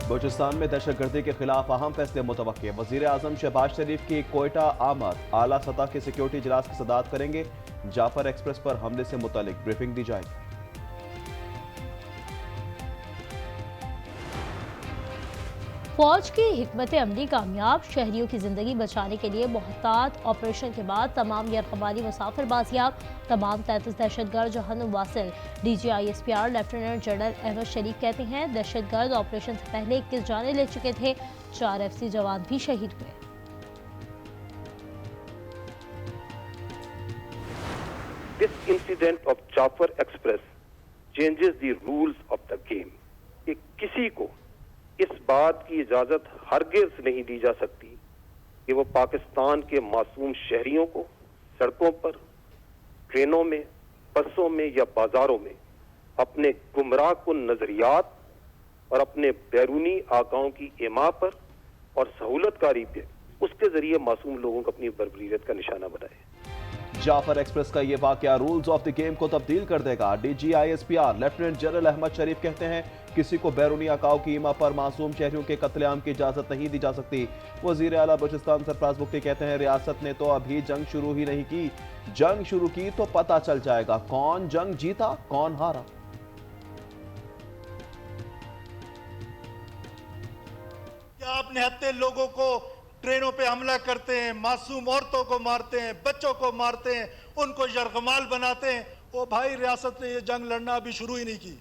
बलूचिस्तान में दहशतगर्दी के खिलाफ अहम फैसले मुतवक्के। वजीर आजम शहबाज शरीफ की कोयटा आमद, आला सतह के सिक्योरिटी इजलास की सदारत करेंगे। जाफर एक्सप्रेस पर हमले से मुतालिक ब्रीफिंग दी जाएगी। फौज की हिकमत अमली कामयाब, शहरियों की जिंदगी बचाने के लिए मोहतात ऑपरेशन के बाद तमाम यरकबानी मुसाफिर बाजियाब, तमाम 33 दहशतगर्द जहन्नुम वासिल। DGISPR lieutenant general Ahmed Sharif कहते हैं दहशतगर्द ऑपरेशन से पहले 21 जाने ले चुके थे, 4 FC जवान भी शहीद हुए। This incident of Jafar Express changes the rules of the game. कि किसी को इस बात की इजाजत हरगिज नहीं दी जा सकती कि वो पाकिस्तान के मासूम शहरियों को सड़कों पर, ट्रेनों में, बसों में या बाजारों में अपने गुमराह कुन नजरियात और अपने बैरूनी आकाओं की इमा पर और सहूलतकारी पे उसके जरिए मासूम लोगों को अपनी बरबरीत का निशाना बनाए। जाफर एक्सप्रेस का ये वाकया रूल्स ऑफ द गेम को तब्दील कर देगा। DGISPR lieutenant general Ahmed Sharif कहते हैं किसी को बैरूनी अकाओ की ईमा पर मासूम शहरियों के कत्लेआम की इजाजत नहीं दी जा सकती। वजीर आला बलूचिस्तान सरफराज बुख्ती कहते हैं रियासत ने तो अभी जंग शुरू ही नहीं की, जंग शुरू की तो पता चल जाएगा कौन जंग जीता कौन हारा। क्या आप निहत्थे लोगों को ट्रेनों पे हमला करते हैं, मासूम औरतों को मारते हैं, बच्चों को मारते हैं, उनको यरगमाल बनाते हैं। ओ भाई, रियासत ने ये जंग लड़ना अभी शुरू ही नहीं की।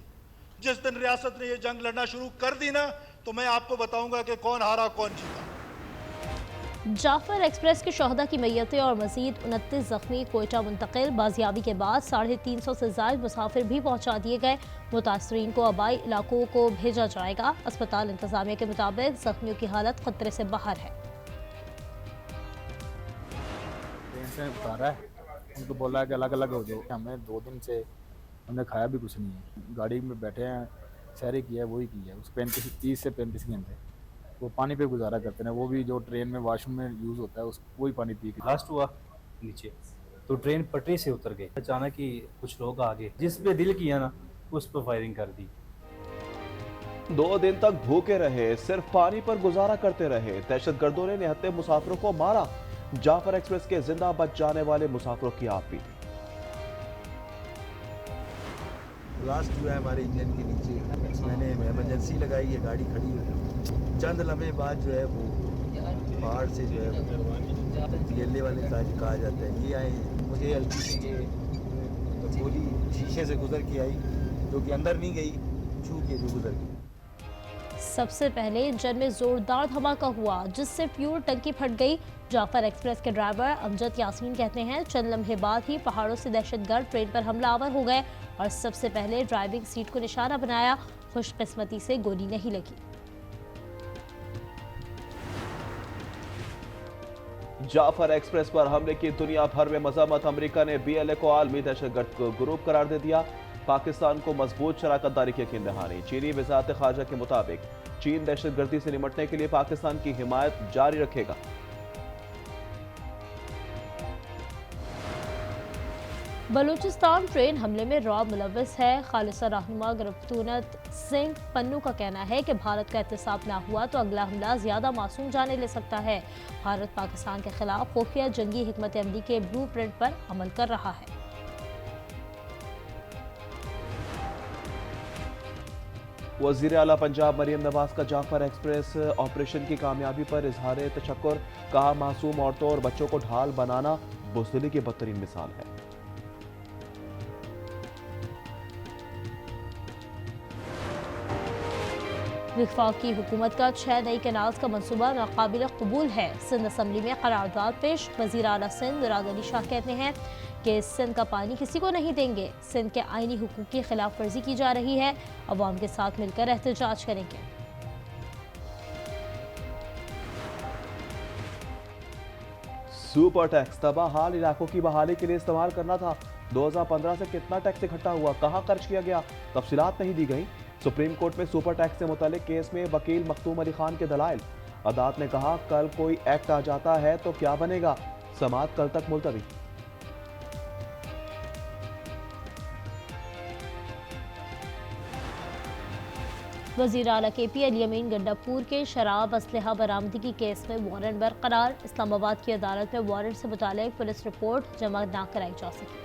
जिस दिन रियासत ने ये जंग लड़ना शुरू कर दी ना, तो मैं आपको बताऊंगा कि कौन हारा कौन जीता। जाफर एक्सप्रेस के शहदा की मैयतें और मजीद 29 जख्मी कोयटा मुंतकिल। बाजियाबी के बाद 350 से ज्यादा मुसाफिर भी पहुंचा दिए गए। मुतासरीन को आबाई इलाकों को भेजा जाएगा। अस्पताल इंतजामिया के मुताबिक जख्मियों की हालत खतरे से बाहर है। से उतारा है, उनको बोला है कि अलग अलग हो जाओ। हमें 2 दिन से हमने खाया भी कुछ नहीं है, गाड़ी में बैठे हैं, सैरी किया है वही किया है। उस 30 से 35 घंटे वो पानी पे गुजारा करते हैं, वो भी जो ट्रेन में वॉशरूम में यूज़ होता है उस वही पानी पी के। ब्लास्ट हुआ नीचे तो ट्रेन पटरी से उतर गई। अचानक ही कुछ लोग आगे जिस पे दिल किया ना उस पर फायरिंग कर दी। 2 दिन तक भूखे रहे, सिर्फ पानी पर गुजारा करते रहे। दहशतगर्दों ने निहत्थे मुसाफिरों को मारा। जाफर एक्सप्रेस के जिंदा बच जाने वाले मुसाफिरों की आप भी ब्लास्ट हुआ है हमारे इंजन के नीचे। मैंने इमरजेंसी लगाई है, गाड़ी खड़ी हुई। चंद लम्हे बाद जो है वो पहाड़ से जो है PLA वाले कहा जाता है ये आए। मुझे हल्की सी ये गोली शीशे से गुजर के आई, जो कि अंदर नहीं गई, छू के जो गुजर गई। सबसे पहले इंजन में जोरदार धमाका हुआ जिससे फ्यूल टंकी फट गई। जाफर एक्सप्रेस के ड्राइवर अमजद यासीन कहते हैं चंद लम्हे बाद ही पहाड़ों से दहशतगर्द ट्रेन पर हमलावर हो गए और सबसे पहले ड्राइविंग सीट को निशाना बनाया। खुशकिस्मती से गोली नहीं लगी। जाफर एक्सप्रेस पर हमले की दुनिया भर में मजम्मत। अमेरिका ने BLA को आलमी दहशतगर्द ग्रुप करार दे दिया। पाकिस्तान को मजबूत शराकतदारी की यकीन दहानी। चीनी वजारत खारजा के मुताबिक चीन दहशतगर्दी से निपटने के लिए पाकिस्तान की हिमायत जारी रखेगा। बलूचिस्तान ट्रेन हमले में रॉब मुलव्वस है। खालिसा रहनुमा गुरबतूनत सिंह पन्नू का कहना है कि भारत का एहतसाब ना हुआ तो अगला हमला ज्यादा मासूम जाने ले सकता है। भारत पाकिस्तान के खिलाफ खुफिया जंगी हिकमत अमली के ब्लूप्रिंट पर अमल कर रहा है। वजीर आला पंजाब मरियम नवाज का जाफर एक्सप्रेस ऑपरेशन की कामयाबी पर इजहार तशक्कुर। कहा मासूम औरतों और बच्चों को ढाल बनाना बुज़दिली की बदतरीन मिसाल है। वफाकी हुकूमत का 6 नई कैनाल्स का मनसूबा नाकाबिल कबूल है। सिंध असम्बली में करारदाद पेश। वज़ीर आला सिंध मुराद अली शाह कहते हैं कि सिंध का पानी किसी को नहीं देंगे। सिंध के आईनी हुकूक की खिलाफ वर्जी की जा रही है, अवाम के साथ मिलकर एहतजाज करेंगे। सुपर टैक्स तबाह हाल इलाकों की बहाली के लिए इस्तेमाल करना था। 2015 से कितना टैक्स इकट्ठा हुआ, कहां खर्च किया गया, तफसीलात नहीं दी गई। सुप्रीम कोर्ट में सुपर टैक्स से मुतालिक केस में वकील मखदूम अली खान के दलाइल। अदालत ने कहा कल कोई एक्ट आ जाता है तो क्या बनेगा, समाअत कल तक मुलतवी। वज़ीर आला KP अली अमीन गंडापुर के शराब असलहा बरामदगी केस में वारंट बरकरार। इस्लामाबाद की अदालत में वारंट से मुताल्लिक पुलिस रिपोर्ट जमा ना कराई जा सकी।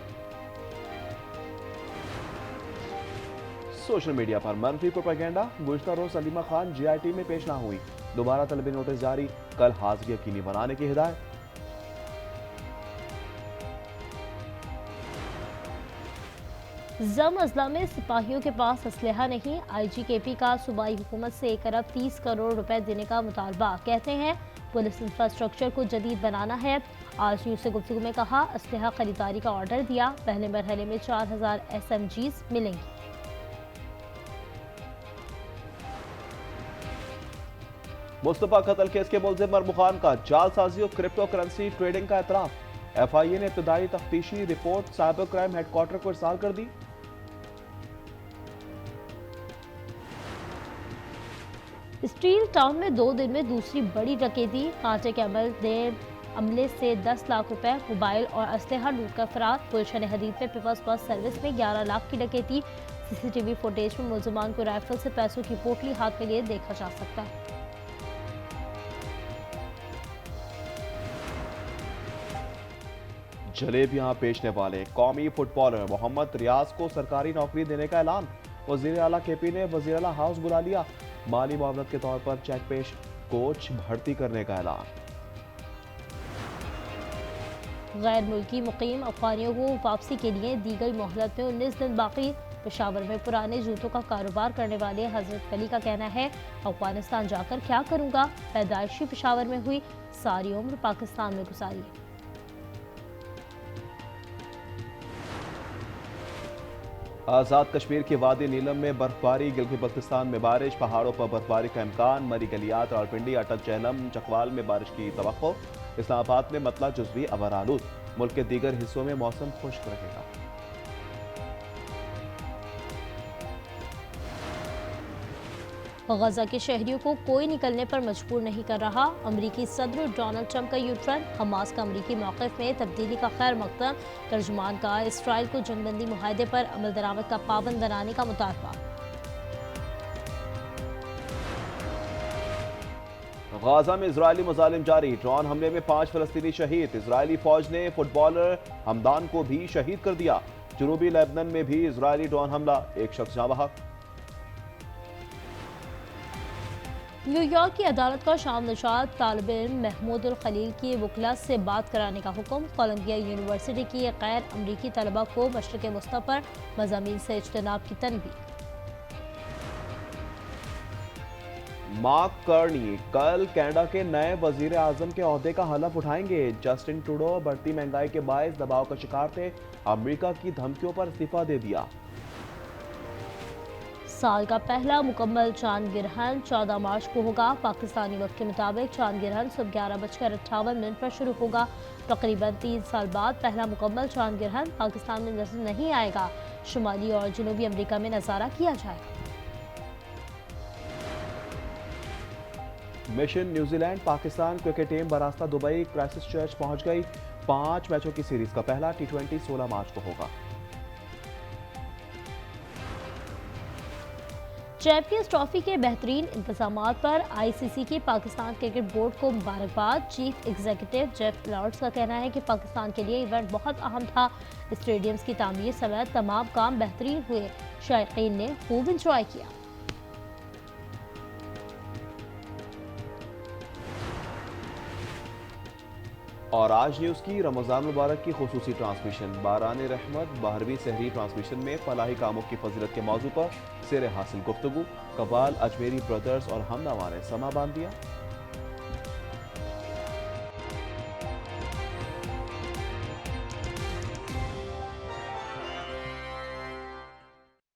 सोशल मीडिया पर मनफी प्रोपेगेंडा। गुज़श्ता रोज सलीमा खान GIT में पेश ना हुई, दोबारा तलबी नोटिस जारी, कल हाजिरी यकीनी बनाने की हिदायत। जम अजला में सिपाहियों के पास असलहा नहीं, IG KP का सूबाई हुकूमत से 1 अरब 30 करोड़ रुपए देने का मुतालबा। कहते हैं पुलिस इंफ्रास्ट्रक्चर को जदीद बनाना है। आज न्यूज़ से गुफ्तगू में कहा असलहा खरीदारी का ऑर्डर दिया, पहले मरहले में 4000 SMGs मिलेंगी। मुस्तफा कत्ल केस के मुलजिम मरमू खान का जालसाजी और क्रिप्टो करेंसी ट्रेडिंग का एतराफ। FIA ने इब्तदाई तफ्तीशी रिपोर्ट साइबर क्राइम हेडक्वार्टर को इरसाल कर दी। स्टील टाउन में 2 दिन में दूसरी बड़ी डकैती। कांटे के अमले से 10 लाख रुपए, मोबाइल और असलहा लूट कर फरार। गुलशन हदीद में पीपल्स बस सर्विस में 11 लाख की डकैती। CCTV फुटेज में मुलजमान को राइफल से पैसों की पोटली हाथ में लिए देखा जा सकता है। जलेबियां बेचने वाले कौमी फुटबॉलर मोहम्मद रियाज को सरकारी नौकरी देने का ऐलान। वज़ीर आला KP ने वज़ीर आला हाउस बुला लिया, माली मुआवनत के तौर पर चेक पेश, कोच भर्ती करने का ऐलान। गैर मुल्की मुकीम अफगानियों को वापसी के लिए दी गई मोहलत में 19 दिन बाकी। पेशावर में पुराने जूतों का कारोबार करने वाले हजरत अली का कहना है अफगानिस्तान जाकर क्या करूंगा, पैदाइशी पेशावर में हुई, सारी उम्र पाकिस्तान में गुजारी। आज़ाद कश्मीर के वादी नीलम में बर्फबारी, गिलगित बल्तिस्तान में बारिश, पहाड़ों पर बर्फबारी का इम्कान। मरी गलियात, रावलपिंडी, अटक, चहलम, चकवाल में बारिश की तवक्को। इस्लामाबाद में मतला जुज़वी अवर आलूद। मुल्क के दीगर हिस्सों में मौसम खुश्क रहेगा। गजा के शहरियों को कोई निकलने पर मजबूर नहीं कर रहा। अमरीकी सदर डोनाल्ड ट्रंप का यूटर्न। हमास का अमरीकी मौक़िफ़ में तब्दीली का खैर मकदम। तर्जुमान का इसराइल को जंगबंदी मुआहदे पर अमल दरामद का पाबंद बनाने का मुतालबा। गाजा में इजरायली मुजालिम जारी, ड्रोन हमले में 5 फलस्तीनी शहीद। इजरायली फौज ने फुटबॉलर हमदान को भी शहीद कर दिया। जनूबी लेबनान में भी इजरायली ड्रोन हमला, 1 शख्स जाँ बहक। न्यूयॉर्क की अदालत का शाम नशाद तालिब इल्म महमूद उल खलील की वकला से बात कराने का हुक्म। कोलंबिया यूनिवर्सिटी की गैर अमरीकी तलबा को मशरिक़ वस्ती पर मज़ामीन से इज्तनाब की तनबीह। मार्क कार्नी कल कनाडा के नए वजीर आजम के ओहदे का हलफ उठाएंगे। जस्टिन ट्रूडो बढ़ती महंगाई के बायस दबाव का शिकार थे, अमेरिका की धमकियों पर इस्तीफा दे दिया। साल का पहला मुकम्मल चांद ग्रहण 14 मार्च को होगा। पाकिस्तानी वक्त के मुताबिक चांद ग्रहण सुबह 11:58 पर शुरू होगा। तकरीबन 3 साल बाद पहला मुकम्मल चांद ग्रहण पाकिस्तान में नजर नहीं आएगा, शुमाली और जनूबी अमेरिका में नजारा किया जाएगा। Mission New Zealand Pakistan cricket team बरास्ता दुबई क्राइस्टचर्च पहुंच गई। 5 मैचों की सीरीज का पहला T20 16 मार्च को होगा। चैंपियंस ट्रॉफी के बेहतरीन इंतजामात पर ICC की पाकिस्तान क्रिकेट बोर्ड को मुबारकबाद। चीफ एग्जीक्यूटिव जेफ लॉर्ड्स का कहना है कि पाकिस्तान के लिए इवेंट बहुत अहम था। स्टेडियम्स की तामीर समेत तमाम काम बेहतरीन हुए, शायकीन ने खूब इंजॉय किया। और आज न्यूज़ की रमज़ान मुबारक की खुसूसी ट्रांसमिशन, बारान रहमत 12वीं सहरी ट्रांसमिशन में फलाही कामों की फजीलत के मौजू पर सेर हासिल गुफ्तगू। कबाल अजमेरी ब्रदर्स और हमनामा ने समा बांध दिया।